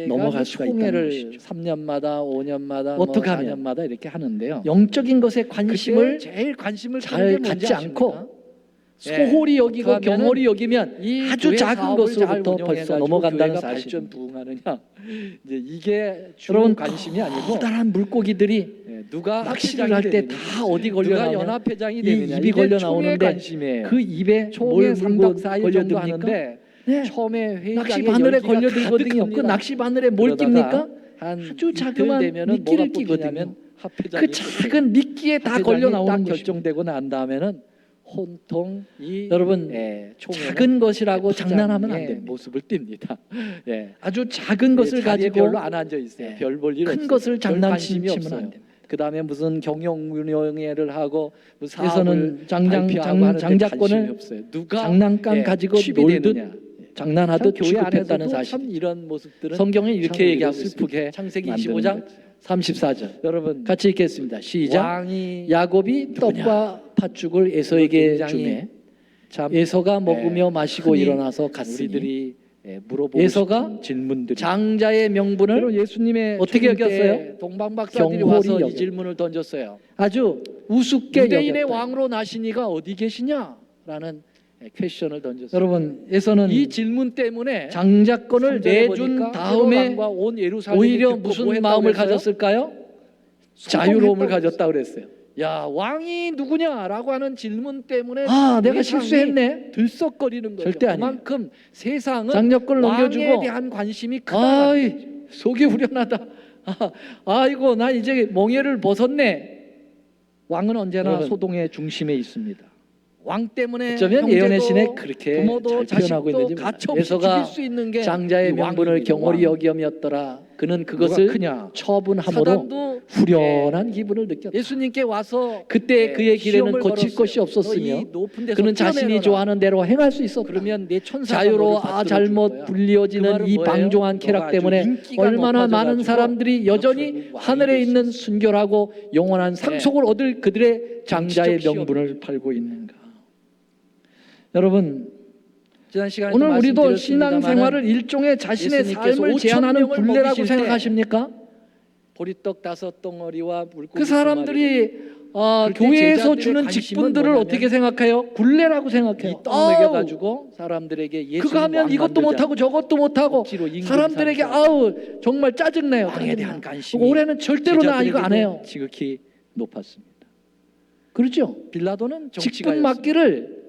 넘어갈 수가 있다는 총회를 것이죠. 3년마다 5년마다 어떻게 뭐 하면 4년마다 이렇게 하는데요. 영적인 것에 관심을 그때 제일 관심을 잘 끄는 게 뭔지 갖지 아십니까? 않고 소홀히 여기고 어떻게 하면은 경홀히 여기면 이 아주 교회 작은 사업을 잘 것으로부터 벌써 운영해가지고 넘어간다는 교회가 사실. 발전 부흥하느냐 이제 이게 주 여러분 관심이 아니고 커다란 물고기들이 예, 누가 낚시를 합회장이 할 때 되느냐, 다 어디 걸려 누가 나오냐? 연합회장이 이 되느냐 입이 이게 걸려 총회 나오는데 관심이에요. 그 입에 총회 뭘 3박 물고 4일 정도 걸려듭니까? 하는데 네. 처음에 회의장에 낚시 바늘에 열기가 걸려들거든요. 그 가득합니다. 낚시 바늘에 뭘 그러다가 낍니까? 한 아주 이틀 자그마한 되면은 미끼를 뭐가 끼거든요. 뽑히냐면 합회장이 그 작은 미끼에 다 걸려 나오는 딱 것입니다. 결정되고 난 다음에는 혼통 이 여러분 총회는 작은 것이라고 회장의 장난하면 안 됩니다. 모습을 띱니다. 예. 아주 작은 것을 자리에 가지고 별로 안 앉아 있어요. 예. 별 볼 일 큰 없어요. 것을 별 관심이 장난치면 없어요. 안 됩니다. 그다음에 무슨 경영운영회를 하고 무슨 그래서는 사업을 발표하고 하는데 장자권을 관심이 없어요. 누가 장난감 가지고 취비되느냐. 놀듯 장난하듯 교회 안에서도 취급했다는 참 사실. 이런 모습들은 성경에 참 이렇게 얘기하고 슬프게 있습니다. 창세기 만드는 25장 거죠. 34절. 여러분 같이 읽겠습니다. 시작. 왕이 야곱이 누구냐? 떡과 팥죽을 에서에게 굉장히 주매 참 에서가 먹으며 마시고 흔히 일어나서 갔으니 우리들이 물어보고 에서가 싶은 질문들이 장자의 명분을 여러분 예수님의 어떻게 초림 때 여겼어요? 동방 박사들이 경홀히 와서 이 여겼다. 질문을 던졌어요. 아주 우습게 유대인의 여겼다. 왕으로 나시니가 어디 계시냐라는 퀘션을 던졌어요. 여러분 에서는 이 질문 때문에 장자권을 3절에 내준 보니까 다음에 헤롯 왕과 온 예루살렘이 오히려 듣고 무슨 뭐 했다고 마음을 그랬어요? 가졌을까요? 소동했다고 자유로움을 그랬어요. 가졌다 그랬어요. 야 왕이 누구냐라고 하는 질문 때문에 아, 내가 세상이 실수했네. 들썩거리는 거죠. 절대 아니에요. 그만큼 세상은 장자권을 왕에 넘겨주고 대한 관심이 크다. 아이 속이 후련하다. 아이고 난 이제 멍에를 벗었네. 왕은 언제나 여러분, 소동의 중심에 있습니다. 왕 때문에 어쩌면 형제도 예언의 신에 그렇게 부모도 잘 표현하고 자식도 있는지 가차없이 에서가 죽일 수 있는 게 장자의 이 명분을 왕입니다. 경홀히 왕. 여김이었더라. 그는 누가 그것을 크냐? 처분함으로 사단도 후련한 기분을 느꼈다. 예수님께 와서 그때 그의 길에는 시험을 거칠 걸었어요. 것이 없었으며 너희 높은 데서 그는 자신이 뛰어내려라. 좋아하는 대로 행할 수 있었다. 그러면 내 천사가 자유로 너를 아 받들어 줄 잘못 거야. 그 불리어지는 말은 이 뭐예요? 방종한 너가 쾌락 아주 때문에 인기가 얼마나 많은 높아져가지고 사람들이 여전히 결국 왕이 하늘에 될 수 있는 있어요. 순결하고 영원한 상속을 얻을 그들의 장자의 정치적 명분을 팔고 있는가. 여러분 지난 시간에 오늘 우리도 말씀드렸습니다마는 신앙생활을 일종의 자신의 예수님께서 삶을 5,000 제한하는 명을 굴레라고 먹이실 때 생각하십니까? 보리떡 5덩어리와 물고기 그 사람들이 그때 교회에서 제자들의 주는 관심은 직분들을 뭐냐면 어떻게 생각해요? 굴레라고 생각해요. 이떡 먹여가지고 사람들에게 예수님 그거 하면 왕 이것도 만들자. 못하고 저것도 못하고 억지로 임금 사람들에게 삼자. 아우 정말 짜증나요. 왕에 짜증나. 대한 관심이 올해는 절대로 나 이거 안 제자들에게도 해요. 지극히 높았습니다. 그렇죠? 빌라도는 직분 정치가였습니다. 맡기를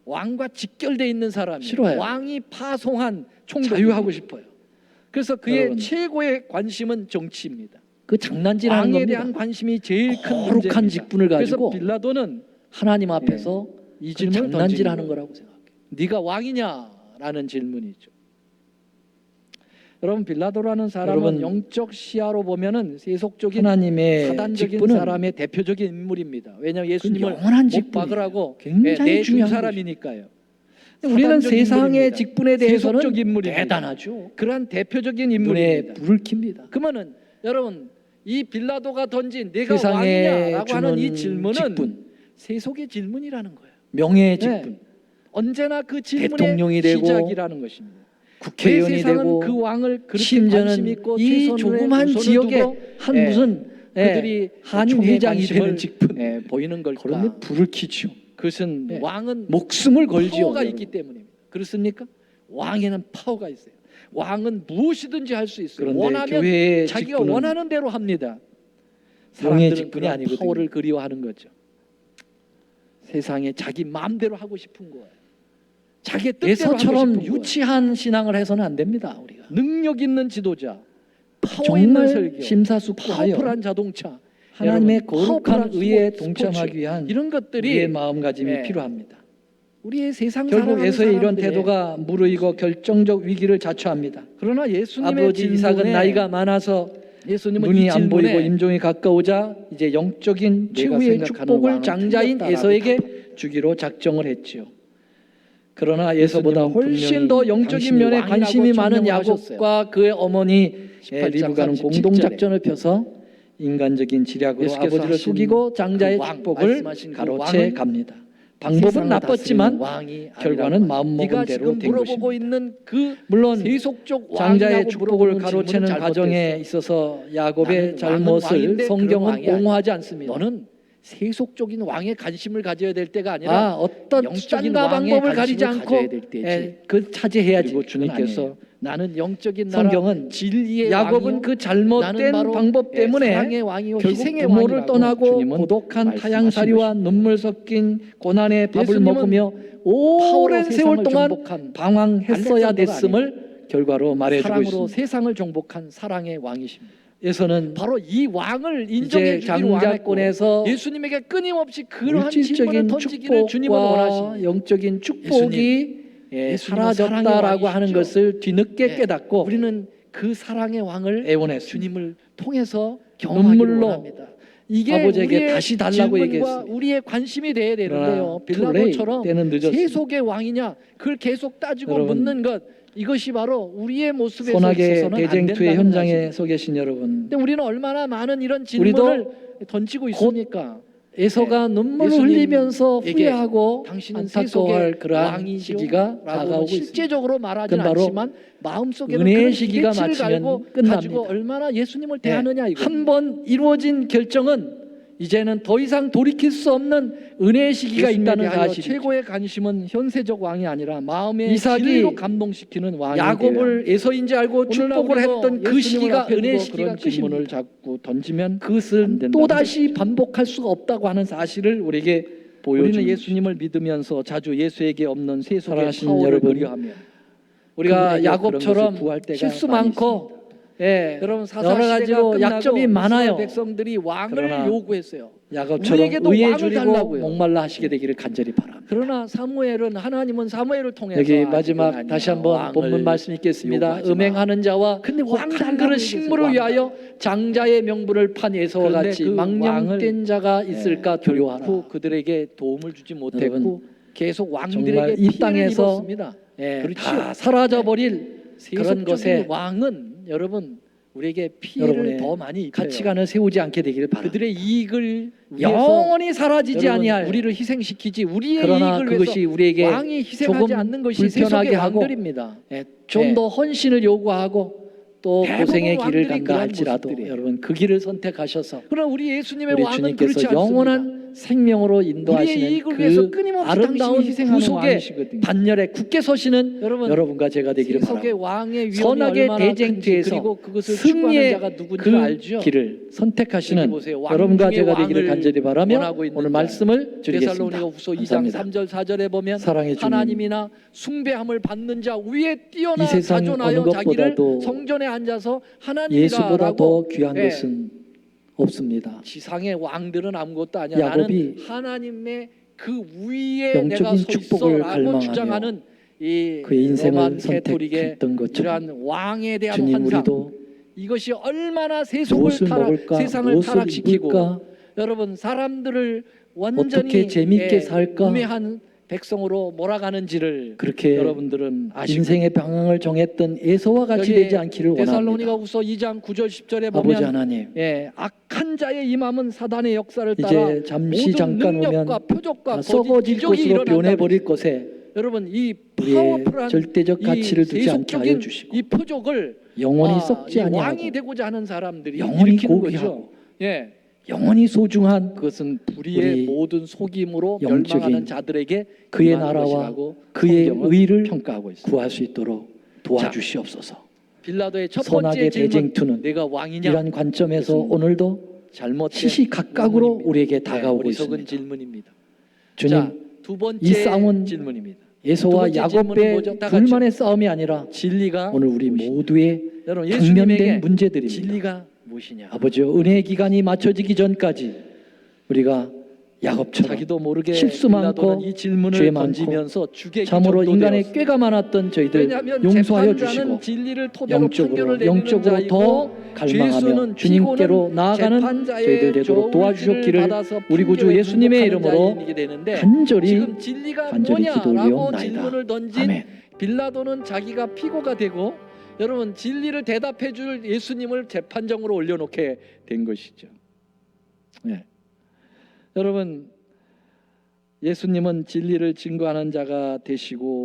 왕과 직결돼 있는 사람이 싫어해요. 왕이 파송한 총독 자유하고 싶어요. 그래서 그의 여러분. 최고의 관심은 정치입니다. 그 장난질하는 왕에 겁니다. 대한 관심이 제일 큰 거룩한 문제입니다. 직분을 가지고 그래서 빌라도는 하나님 앞에서 이 그 질문을 장난질하는 던지는 거라고 생각해요. 네가 왕이냐라는 질문이죠. 여러분 빌라도라는 사람은 여러분, 영적 시야로 보면은 세속적인 하나님의 사단적인 직분은 사람의 대표적인 인물입니다. 왜냐하면 예수님을 영원한 못 직분이에요. 박으라고 굉장히 내준 중요한 사람이니까요. 우리는 사단적 세상의 인물입니다. 직분에 대해서는 세속적 인물입니다. 대단하죠. 그러한 대표적인 눈에 인물입니다. 불을 킵니다. 그러면은 여러분 이 빌라도가 던진 내가 세상에 왕이냐라고 하는 이 주는 질문은 직분, 세속의 질문이라는 거예요. 명예의 네. 직분, 언제나 그 질문의 대통령이 되고 시작이라는 것입니다. 국회의원이 왜 세상은 되고 그 왕을 그렇게 관심 심지어는 있고 이 최선의 조그만 우선을 지역에 두고 한 예, 무슨 그들이 한인 총회에 회장이 관심을, 되는 직분 예, 보이는 걸까? 그러면 불을 켜죠. 그것은 예. 왕은 목숨을 걸지요. 파워가 있기 때문입니다. 그렇습니까? 왕에는 파워가 있어요. 왕은 무엇이든지 할 수 있어요. 그런데 원하면 교회의 자기가 직분은 원하는 대로 합니다. 명예의 사람들은 직분이 그런 아니거든요. 파워를 그리워하는 거죠. 세상에 자기 마음대로 하고 싶은 거예요. 자기 뜻대로 하고 에서처럼 싶은 거예요. 유치한 신앙을 해서는 안 됩니다. 우리가 능력 있는 지도자, 파워 있는 정말 설교, 심사숙고하여 파워풀한 자동차, 하나님의 여러분, 거룩한 파워풀한 의에 스포츠, 동참하기 위한 이런 것들이 우리의 마음가짐이 예. 필요합니다. 우리의 세상 결국 살아가는 에서의 이런 사람들의 태도가 무르익어 결정적 위기를 자초합니다. 그러나 예수님의 아버지 질문에 이삭은 나이가 많아서 예수님은 눈이 이 안 보이고 질문에 임종이 가까우자 이제 영적인 내가 최후의 생각하는 축복을 왕은 장자인 틀렸다라고 에서에게 주기로 작정을 했지요. 그러나 에서보다 훨씬 더 영적인 면에 관심이 많은 야곱과 그의 어머니 리브가는 공동작전을 펴서 인간적인 지략으로 예수께서 아버지를 하신 속이고 장자의 그 왕, 축복을 말씀하신 그 가로채 왕은 갑니다. 방법은 세상을 나빴지만 다스리는 왕이 결과는 아니라고 마음먹은 네가 대로 지금 된 물어보고 것입니다. 있는 그 물론 세속적 장자의 왕이라고 축복을 물어보는 가로채는 질문은 과정에 잘못됐어. 있어서 야곱의 나는 왕은 잘못을 왕인데 그런 성경은 왕이 아니야. 옹호하지 않습니다. 너는 세속적인 왕에 관심을 가져야 될 때가 아니라 어떤 영적인 수단과 왕의 방법을 가리지 관심을 않고 가져야 될 때지. 그 차지해야지. 그리고 그건 아니에요. 주님께서 나는 영적인 나라 성경은 진리의 야곱은 왕이요. 그 나는 잘못된 바로 방법 때문에 사랑의 왕이요 결국 희생의 부모를 왕이라고 떠나고 주님은 고독한 말씀하신 타향살이와 것입니다. 눈물 섞인 고난의 밥을 예수님은 먹으며 파워로 오랜 세월 세상을 동안 정복한 방황했어야 알렉산더가 됐음을 결과로 말해주고 사랑으로 있습니다. 세상을 정복한 사랑의 왕이십니다. 에서는 바로 이 왕을 인정해 이제 주기를 원했고 장자권에서 예수님에게 끊임없이 그러한 질문을 물질적인 던지기를 주님은 축복과 원하십니다. 영적인 축복이 예수님은 사라졌다라고 사랑의 하는 왕이시죠. 것을 뒤늦게 네. 깨닫고 우리는 그 사랑의 왕을 애원했습니다. 주님을 통해서 경험하기를 눈물로 원합니다. 이게 아버지에게 우리의 다시 달라고 질문과 얘기했습니다. 우리의 관심이 돼야 되는데요. 그러나 빌라도처럼 때는 늦었습니다. 세속의 왕이냐 그걸 계속 따지고 여러분, 묻는 것 이것이 바로 우리의 모습에서 소나게 있어서는 안 대쟁투의 된다는 현장에 사실입니다. 서 계신 여러분, 근데 우리는 얼마나 많은 이런 우리도 질문을 던지고 있습니까? 에서가 네. 눈물을 예수님에게 흘리면서 후회하고 당신은 안타까워할 세속의 그러한 왕이죠? 시기가 라고는 다가오고 있습니다. 실제적으로 말하진 그건 바로 않지만 마음속에는 은혜의 그런 시기가 기대치를 마치면 갈고 끝납니다. 가지고 얼마나 예수님을 대하느냐 이거. 한 번 이루어진 결정은 이제는 더 이상 돌이킬 수 없는 은혜의 시기가 있다는 사실이죠. 최고의 관심은 현세적 왕이 아니라 마음의 이삭이 진리로 감동시키는 왕이 야곱을 에서인지 알고 축복을 했던 그 시기가 은혜의 시기가 그런 질문을 끝입니다. 자꾸 던지면 안 그것을 된다는 또다시 반복할 수가 없다고 하는 사실을 우리에게 보여주는 우리는 예수님을 믿으면서 자주 예수에게 없는 세속의 사랑하신 파워를 여러분, 그리하며 우리가 그분에게 야곱처럼 그런 것이 구할 때가 실수 많이 많고 여러분 여러 사사시대가 가지로 끝나고 약점이 이스라엘 많아요. 백성들이 왕을 그러나 요구했어요. 야곱처럼 우리에게도 의에 왕을 줄이고 달라고요. 목말라 하시게 되기를 간절히 바랍니다. 그러나 사무엘은 하나님은 사무엘을 통해서 여기 아직은 마지막 아니야. 다시 한번 왕을 본문 말씀 읽겠습니다. 요구하지 마. 음행하는 자와 근데 왕 한 달라고 그릇 얘기했어요. 식물을 왕 위하여 장자의 명분을 판 에서와 그런데 같이 그 망령된 왕을- 자가 있을까 두려워하라. 결코 그들에게 도움을 주지 못했고 여러분, 계속 정말 왕들에게 이 피해를 땅에서 입었습니다. 다 그렇죠. 사라져버릴 그런 세속적인 것에 왕은 여러분 우리에게 피해를 여러분의 더 많이 입혀요. 가치관을 세우지 않게 되기를 바랍니다. 그들의 이익을 위해서 영원히 사라지지 여러분, 아니할 우리를 희생시키지 우리의 그러나 이익을 그것이 위해서 우리에게 왕이 희생하지 조금 않는 것이 불편하게 세속의 하고 왕들입니다. 좀 더 헌신을 요구하고 또 대부분 고생의 길을 왕들이 간다 그런 할지라도 모습들이에요. 여러분 그 길을 선택하셔서 그러나 우리 예수님의 우리 왕은 그렇지 주님께서 않습니다. 영원한 생명으로 우리의 인도하시는 이익을 위해서 그 끊임없이 아름다운 당신이 희생하는 구속의 왕이시거든요. 반열에 굳게 서시는 여러분, 여러분과 제가 되기를 세속의 바랍니다. 왕의 위엄이 선악의 얼마나 큰지 대쟁투에서 그리고 그것을 추구하는 승리의 자가 누군지 그 알죠. 길을 선택하시는 여기 보세요. 왕 여러분과 중에 제가 되기를 왕을 간절히 바라며 원하고 있는 오늘 자예요. 말씀을 드리겠습니다. 데살로니가후서 2장 감사합니다. 3절 4절에 보면 사랑의 주님, 하나님이나 숭배함을 받는 자 위에 뛰어나 이 세상 자존하여 어느 자기를 것보다도 성전에 앉아서 예수보다 하나님이라라고 더 귀한 네. 것은 없습니다. 지상의 왕들은 아무것도 아니야. 야곱이 나는 하나님의 그 위에 영적인 내가 서 축복을 있어라고 갈망하며 주장하는 이 그의 인생을 로만 캐토릭의 선택했던 것처럼 이러한 왕에 대한 주님 환상 우리도 이것이 얼마나 세속을 무엇을 타락, 먹을까, 세상을 무엇을 타락시키고 입을까, 여러분 사람들을 완전히 어떻게 재미있게 살까? 우매한 백성으로 몰아가는지를 그렇게 여러분들은 아시고 인생의 방향을 정했던 에서와 같이 여기 되지 않기를 원합니다. 데살로니가후서 2장 9절 10절에 아버지 보면 하나님, 악한 자의 임함은 사단의 역사를 따라 이제 잠시 모든 잠깐 능력과 오면 표적과 다 거짓 썩어질 기적이 것으로 일어난다고 변해버릴 것에 여러분 이 우리의 파워풀한 절대적 가치를 이 두지 않게 하여 세속적인 주시고 이 표적을 영원히 썩지 이 왕이 아니하고 되고자 하는 사람들이 영원히 일으키는 고귀하고 거죠. 영원히 소중한 그것은 불의의 우리 모든 속임으로 영적인 멸망하는 자들에게 그의 임하는 나라와 것이라고 그의 성경은 의를 평가하고 있습니다. 구할 수 있도록 도와주시옵소서. 빌라도의 첫 번째 선악의 질문, 대쟁투는 내가 왕이냐? 이러한 관점에서 그것은 오늘도 잘못된 시시각각으로 질문입니다. 우리에게 다가오고 어리석은 있습니다. 질문입니다. 주님, 자, 두 번째 이 싸움은 질문입니다. 두 에서와 번째 질문은 야곱의 뭐죠? 다 같이. 둘만의 싸움이 아니라 진리가 오늘 우리 무엇이냐? 모두의 여러분 당면된 예수님에게 문제들입니다. 진리가 무엇이냐? 아버지여, 은혜의 기간이 맞춰지기 전까지 우리가 야곱처럼 자기도 모르게 실수 많고 빌라도는 이 질문을 죄 많고 던지면서 죽의 참으로 기적도 인간의 되었습니다. 꾀가 많았던 저희들 왜냐하면 용서하여 재판자는 주시고 진리를 토대로 판결을 영적으로 내리는 영적으로 자이고 더 갈망하며 죄수는 주님께로 피고는 나아가는 재판자의 저희들 되도록 도와주셨기를 받아서 우리 구주 판결에 예수님의 굴복하는 이름으로 자인이게 되는데 간절히 지금 진리가 기도 뭐냐라고 올려옵나이다. 질문을 던진 아멘. 빌라도는 자기가 피고가 되고 여러분 진리를 대답해 줄 예수님을 재판정으로 올려놓게 된 것이죠. 네. 여러분 예수님은 진리를 증거하는 자가 되시고